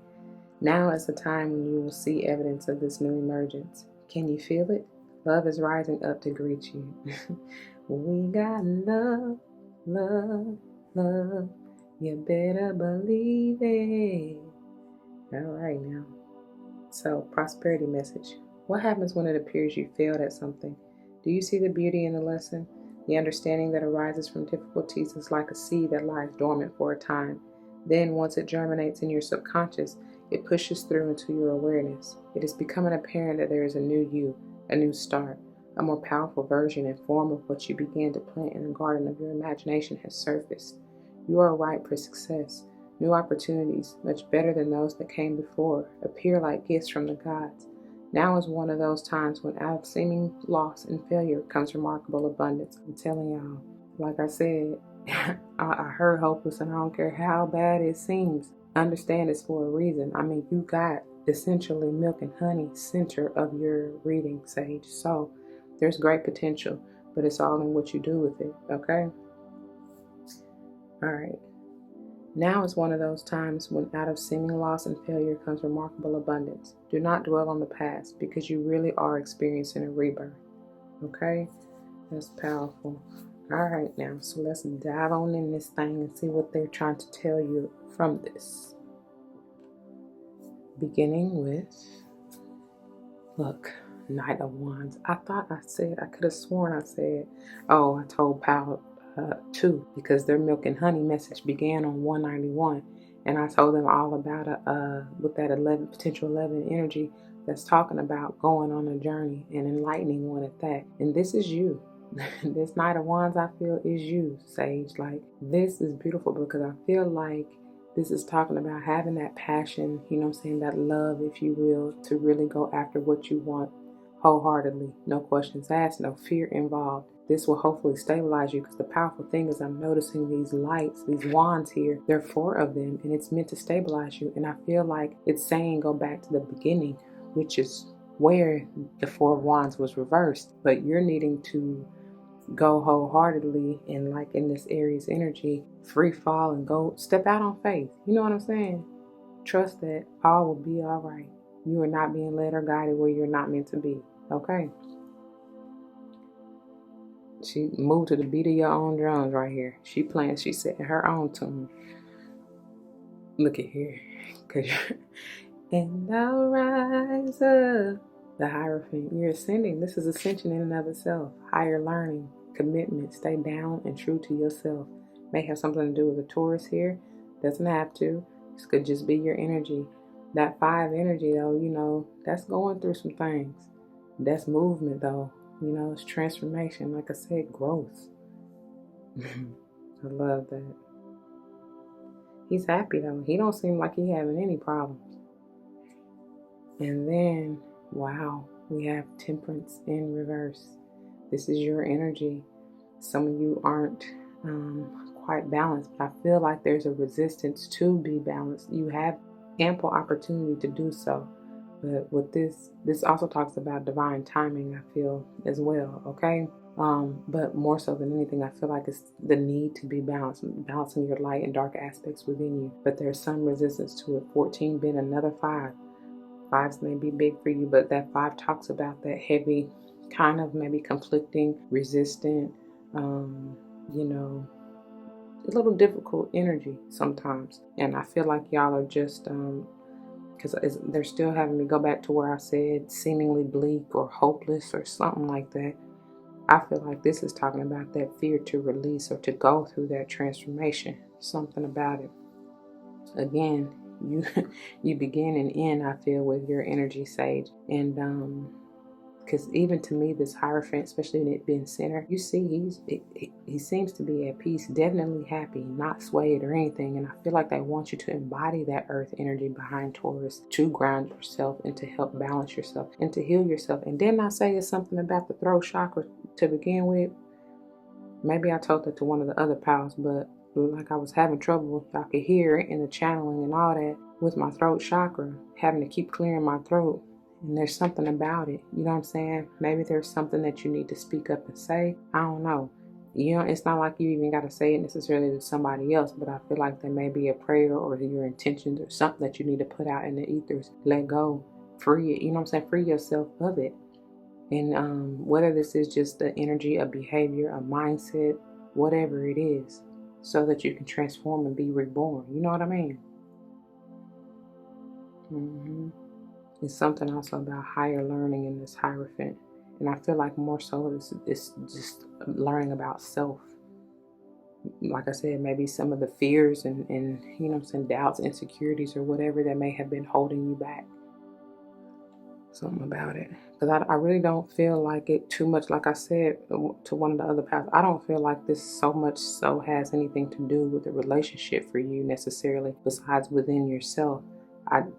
Now is the time when you will see evidence of this new emergence. Can you feel it? Love is rising up to greet you. We got love, love, love. You better believe it. All right now. So, prosperity message. What happens when it appears you failed at something? Do you see the beauty in the lesson? The understanding that arises from difficulties is like a seed that lies dormant for a time. Then, once it germinates in your subconscious, it pushes through into your awareness. It is becoming apparent that there is a new you, a new start. A more powerful version and form of what you began to plant in the garden of your imagination has surfaced. You are ripe for success. New opportunities, much better than those that came before, appear like gifts from the gods. Now is one of those times when out of seeming loss and failure comes remarkable abundance. I'm telling y'all, like I said, I heard hopeless, and I don't care how bad it seems. Understand it's for a reason. I mean, you got essentially milk and honey center of your reading, Sage. So there's great potential, but it's all in what you do with it, okay? All right. Now is one of those times when out of seeming loss and failure comes remarkable abundance. Do not dwell on the past, because you really are experiencing a rebirth. Okay? That's powerful. All right now, so let's dive on in this thing and see what they're trying to tell you from this. Beginning with, look, Knight of Wands. I could have sworn I said, I told Pal 2, because their milk and honey message began on 191, and I told them all about with that potential 11 energy that's talking about going on a journey and enlightening one at that. And this is you. This Knight of Wands, I feel, is you, Sage. Like, this is beautiful, because I feel like This is talking about having that passion, you know what I'm saying, that love, if you will, to really go after what you want wholeheartedly. No questions asked, no fear involved. This will hopefully stabilize you, because the powerful thing is I'm noticing these lights, these wands here. There are 4 of them, and it's meant to stabilize you. And I feel like it's saying go back to the beginning, which is where the 4 of wands was reversed. But you're needing to go wholeheartedly, and like in this Aries energy, free fall and go step out on faith. You know what I'm saying? Trust that all will be all right. You are not being led or guided where you're not meant to be. Okay? She moved to the beat of your own drums right here. She setting her own tune. Look at here. And I'll rise up. The Hierophant. You're ascending. This is ascension in and of itself. Higher learning, commitment. Stay down and true to yourself. May have something to do with the Taurus here. Doesn't have to. This could just be your energy. That 5 energy, though, you know, that's going through some things. That's movement, though. You know, it's transformation. Like I said, growth. I love that. He's happy, though. He don't seem like he having any problems. And then, wow, we have Temperance in reverse. This is your energy. Some of you aren't quite balanced, but I feel like there's a resistance to be balanced. You have ample opportunity to do so. But with this also talks about divine timing, I feel, as well, okay? But more so than anything, I feel like it's the need to be balanced, balancing your light and dark aspects within you. But there's some resistance to it. 14 being another 5. 5s may be big for you, but that 5 talks about that heavy, kind of maybe conflicting, resistant, you know, a little difficult energy sometimes. And I feel like y'all are just, because they're still having me go back to where I said seemingly bleak or hopeless or something like that. I feel like this is talking about that fear to release or to go through that transformation. Something about it. Again, you begin and end, I feel, with your energy, Sage. And because even to me, this Hierophant, especially in it being center, you see he seems to be at peace, definitely happy, not swayed or anything. And I feel like they want you to embody that earth energy behind Taurus, to ground yourself and to help balance yourself and to heal yourself. And didn't I say it's something about the throat chakra to begin with? Maybe I told that to one of the other pals, but like I was having trouble, I could hear it in the channeling and all that with my throat chakra, having to keep clearing my throat. And there's something about it, you know what I'm saying? Maybe there's something that you need to speak up and say. I don't know. You know, it's not like you even got to say it necessarily to somebody else, but I feel like there may be a prayer or your intentions or something that you need to put out in the ethers. Let go. Free it. You know what I'm saying? Free yourself of it. And whether this is just the energy, a behavior, a mindset, whatever it is, so that you can transform and be reborn. You know what I mean? It's something also about higher learning in this Hierophant. And I feel like more so it's just learning about self. Like I said, maybe some of the fears and you know what I'm saying, doubts, insecurities, or whatever that may have been holding you back. Something about it. Because I really don't feel like it too much. Like I said to one of the other paths, I don't feel like this so much so has anything to do with the relationship for you necessarily, besides within yourself.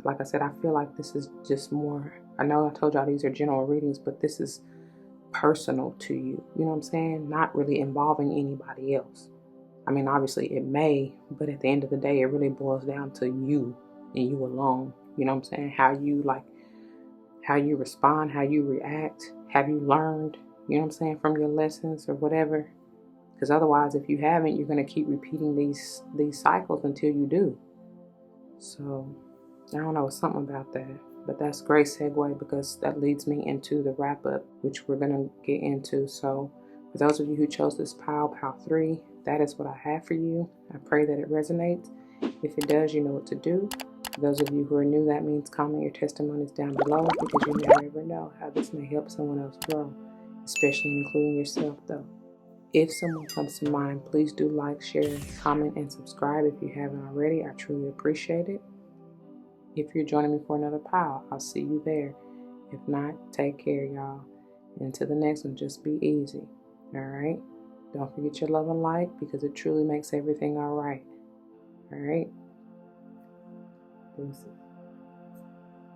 Like I said, I feel like this is just more, I know I told y'all these are general readings, but this is personal to you. You know what I'm saying? Not really involving anybody else. I mean, obviously it may, but at the end of the day, it really boils down to you and you alone. You know what I'm saying? How you respond, how you react. Have you learned, you know what I'm saying, from your lessons or whatever? Because otherwise, if you haven't, you're going to keep repeating these cycles until you do. So I don't know, something about that. But that's a great segue, because that leads me into the wrap up, which we're going to get into. So for those of you who chose this pile 3, that is what I have for you. I pray that it resonates. If it does, you know what to do. For those of you who are new, that means comment your testimonies down below, because you never know how this may help someone else grow, especially including yourself though. If someone comes to mind, please do like, share, comment, and subscribe if you haven't already. I truly appreciate it. If you're joining me for another pile, I'll see you there. If not, take care, y'all. And until the next one, just be easy. All right? Don't forget your love and light, because it truly makes everything all right. All right? Let me see.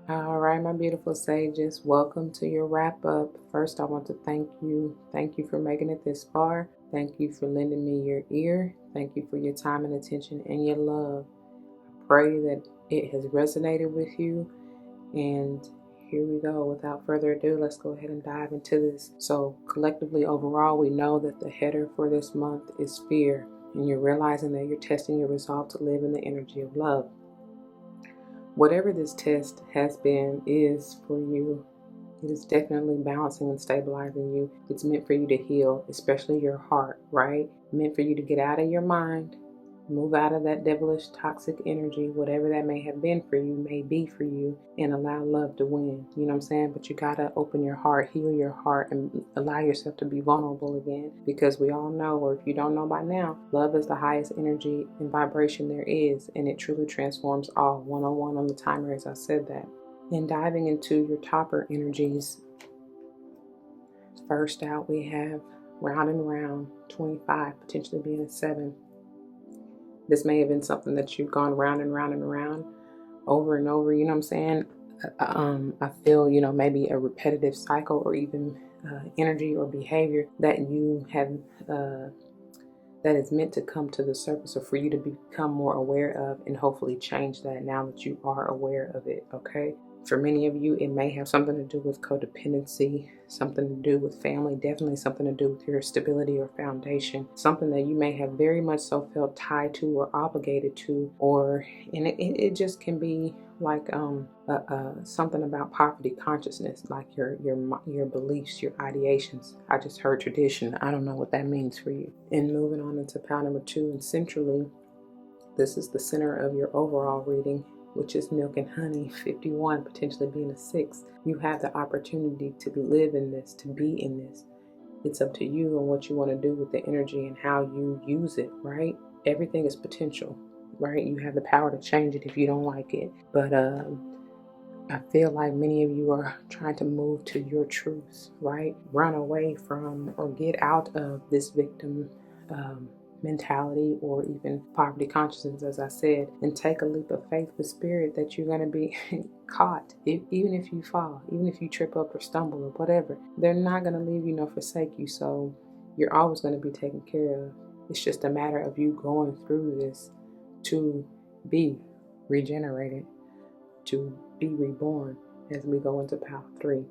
All right, my beautiful sages, welcome to your wrap up. First, I want to thank you. Thank you for making it this far. Thank you for lending me your ear. Thank you for your time and attention and your love. I pray that it has resonated with you. And here we go. Without further ado, let's go ahead and dive into this. So collectively, overall, we know that the header for this month is fear. And you're realizing that you're testing your resolve to live in the energy of love. Whatever this test has been, is for you. It is definitely balancing and stabilizing you. It's meant for you to heal, especially your heart, right? Meant for you to get out of your mind, move out of that devilish, toxic energy, whatever that may have been for you, may be for you, and allow love to win. You know what I'm saying? But you gotta open your heart, heal your heart, and allow yourself to be vulnerable again. Because we all know, or if you don't know by now, love is the highest energy and vibration there is, and it truly transforms all. 101 on the timer, as I said that. And diving into your topper energies, first out we have round and round, 25, potentially being a 7. This may have been something that you've gone round and round and round over and over, you know what I'm saying? I feel, maybe a repetitive cycle or even energy or behavior that you have that is meant to come to the surface or for you to become more aware of, and hopefully change that now that you are aware of it, okay? For many of you, it may have something to do with codependency, something to do with family, definitely something to do with your stability or foundation, something that you may have very much so felt tied to or obligated to, and it just can be like something about poverty consciousness, like your beliefs, your ideations. I just heard tradition. I don't know what that means for you. And moving on into pile number 2, and centrally, this is the center of your overall reading, which is milk and honey, 51, potentially being a 6. You have the opportunity to live in this, to be in this. It's up to you and what you want to do with the energy and how you use it, right? Everything is potential, right? You have the power to change it if you don't like it. But I feel like many of you are trying to move to your truths, right? Run away from or get out of this victim mentality or even poverty consciousness, as I said, and take a leap of faith with spirit that you're going to be caught. Even if you fall, even if you trip up or stumble or whatever, they're not going to leave you nor forsake you. So you're always going to be taken care of. It's just a matter of you going through this to be regenerated, to be reborn, as we go into pile 3.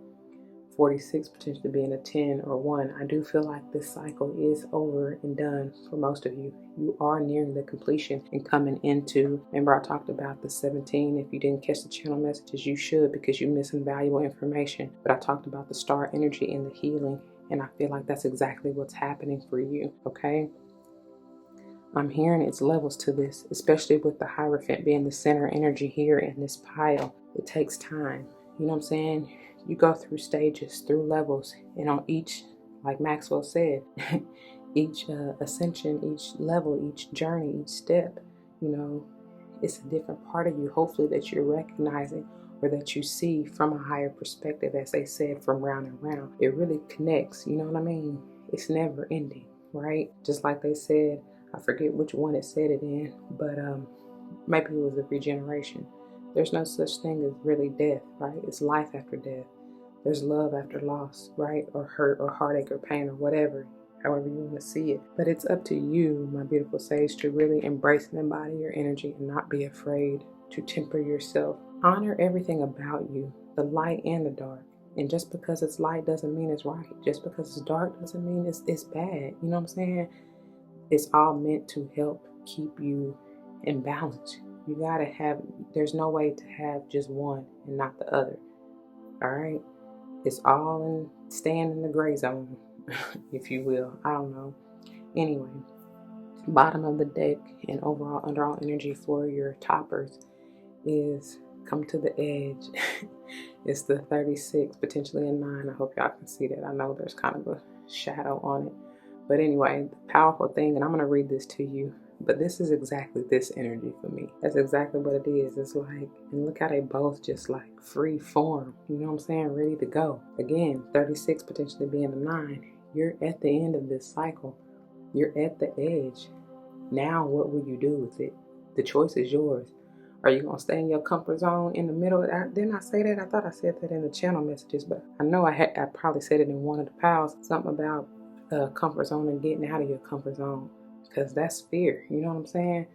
46 potentially being a 10 or 1. I do feel like this cycle is over and done for most of you. You are nearing the completion and coming into, remember I talked about the 17. If you didn't catch the channel messages, you should, because you're missing valuable information. But I talked about the star energy and the healing, and I feel like that's exactly what's happening for you, okay? I'm hearing it's levels to this, especially with the Hierophant being the center energy here in this pile. It takes time. You know what I'm saying? You go through stages, through levels, and on each, like Maxwell said, each ascension, each level, each journey, each step, it's a different part of you, hopefully, that you're recognizing or that you see from a higher perspective, as they said, from round and round. It really connects, you know what I mean? It's never ending, right? Just like they said, I forget which one it said it in, but maybe it was the Regeneration. There's no such thing as really death, right? It's life after death. There's love after loss, right? Or hurt or heartache or pain or whatever, however you want to see it. But it's up to you, my beautiful sage, to really embrace and embody your energy and not be afraid to temper yourself. Honor everything about you, the light and the dark. And just because it's light doesn't mean it's right. Just because it's dark doesn't mean it's bad. You know what I'm saying? It's all meant to help keep you in balance. You gotta have, there's no way to have just one and not the other. All right? It's all in staying in the gray zone, if you will. I don't know. Anyway, bottom of the deck and overall underall energy for your toppers is come to the edge. It's the 36, potentially a 9. I hope y'all can see that. I know there's kind of a shadow on it. But anyway, the powerful thing, and I'm going to read this to you, but this is exactly this energy for me. That's exactly what it is. It's like, and look how they both just like free form, you know what I'm saying? Ready to go. Again, 36 potentially being a 9. You're at the end of this cycle. You're at the edge. Now what will you do with it? The choice is yours. Are you going to stay in your comfort zone in the middle? Didn't I say that? I thought I said that in the channel messages, but I know I probably said it in one of the pals, something about comfort zone and getting out of your comfort zone, because that's fear. You know what I'm saying?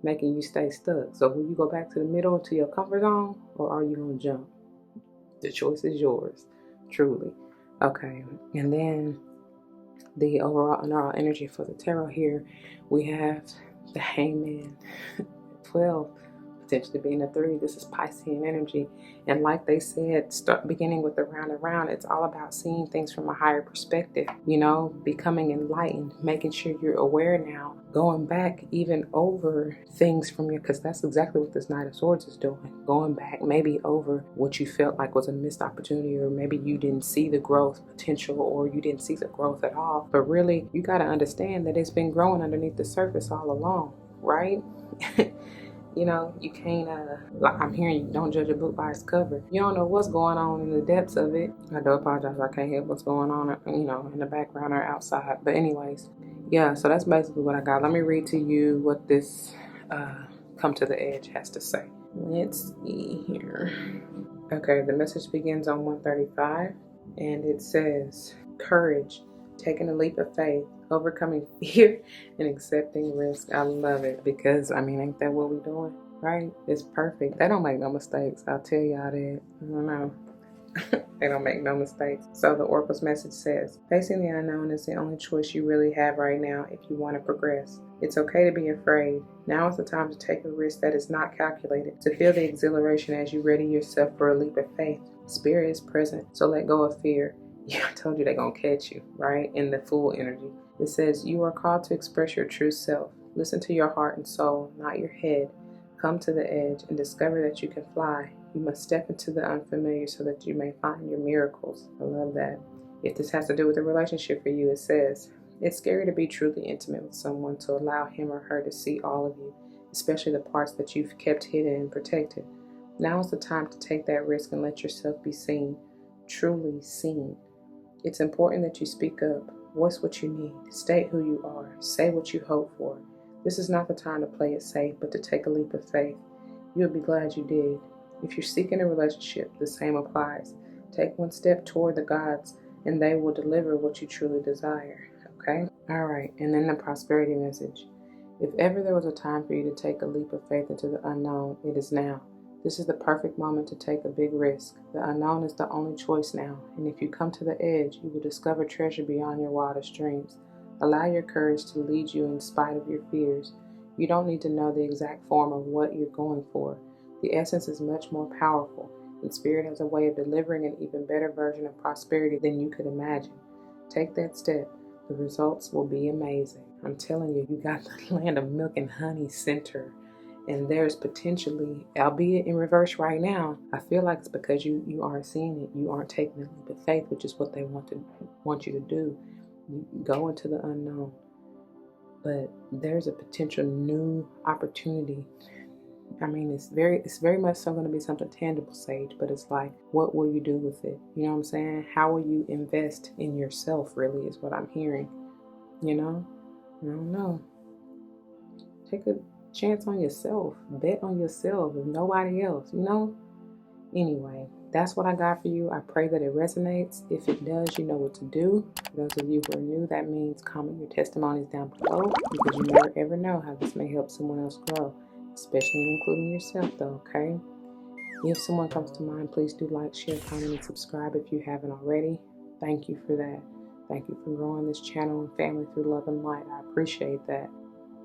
Making you stay stuck. So will you go back to the middle, to your comfort zone, or are you going to jump? The choice is yours, truly. Okay, and then the overall energy for the tarot here, we have the Hangman, 12, potentially being a 3. This is Piscean energy. And like they said, beginning with the round and round, it's all about seeing things from a higher perspective, you know, becoming enlightened, making sure you're aware now, going back even over things from your, because that's exactly what this Knight of Swords is doing. Going back maybe over what you felt like was a missed opportunity, or maybe you didn't see the growth potential, or you didn't see the growth at all. But really, you got to understand that it's been growing underneath the surface all along, right? You know, you can't, like I'm hearing you, don't judge a book by its cover. You don't know what's going on in the depths of it. I do apologize, I can't help what's going on, you know, in the background or outside. But anyways, yeah, so that's basically what I got. Let me read to you what this Come to the Edge has to say. Let's see here. Okay, the message begins on 135, and it says, courage, taking a leap of faith, overcoming fear, and accepting risk. I love it, because, I mean, ain't that what we're doing, right? It's perfect. They don't make no mistakes. I'll tell y'all that. I don't know. They don't make no mistakes. So the Oracle's message says, facing the unknown is the only choice you really have right now if you want to progress. It's okay to be afraid. Now is the time to take a risk that is not calculated, to feel the exhilaration as you ready yourself for a leap of faith. Spirit is present, so let go of fear. Yeah, I told you they're going to catch you, right? In the full energy. It says, you are called to express your true self. Listen to your heart and soul, not your head. Come to the edge and discover that you can fly. You must step into the unfamiliar so that you may find your miracles. I love that. If this has to do with a relationship for you, it says, it's scary to be truly intimate with someone, to allow him or her to see all of you, especially the parts that you've kept hidden and protected. Now is the time to take that risk and let yourself be seen, truly seen. It's important that you speak up, voice what you need, state who you are, say what you hope for. This is not the time to play it safe, but to take a leap of faith. You'll be glad you did. If you're seeking a relationship, the same applies. Take one step toward the gods, and they will deliver what you truly desire. Okay? All right, and then the prosperity message. If ever there was a time for you to take a leap of faith into the unknown, it is now. This is the perfect moment to take a big risk. The unknown is the only choice now, and if you come to the edge, you will discover treasure beyond your wildest dreams. Allow your courage to lead you in spite of your fears. You don't need to know the exact form of what you're going for. The essence is much more powerful, and Spirit has a way of delivering an even better version of prosperity than you could imagine. Take that step. The results will be amazing. I'm telling you, you got the land of milk and honey center. And there's potentially, albeit in reverse right now, I feel like it's because you aren't seeing it. You aren't taking the leap of faith, which is what they want you to do. You go into the unknown. But there's a potential new opportunity. I mean, it's very much so going to be something tangible, Sage, but it's like, what will you do with it? You know what I'm saying? How will you invest in yourself, really, is what I'm hearing. You know? I don't know. Take a chance on yourself. Bet on yourself, if nobody else, you know? Anyway, that's what I got for you. I pray that it resonates. If it does, you know what to do. For those of you who are new, that means comment your testimonies down below, because you never ever know how this may help someone else grow, especially including yourself though, okay? If someone comes to mind, please do like, share, comment, and subscribe if you haven't already. Thank you for that. Thank you for growing this channel and family through love and light. I appreciate that.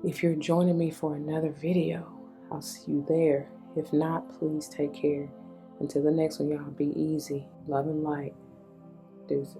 If you're joining me for another video, I'll see you there. If not, please take care. Until the next one, y'all, be easy. Love and light. Deuces.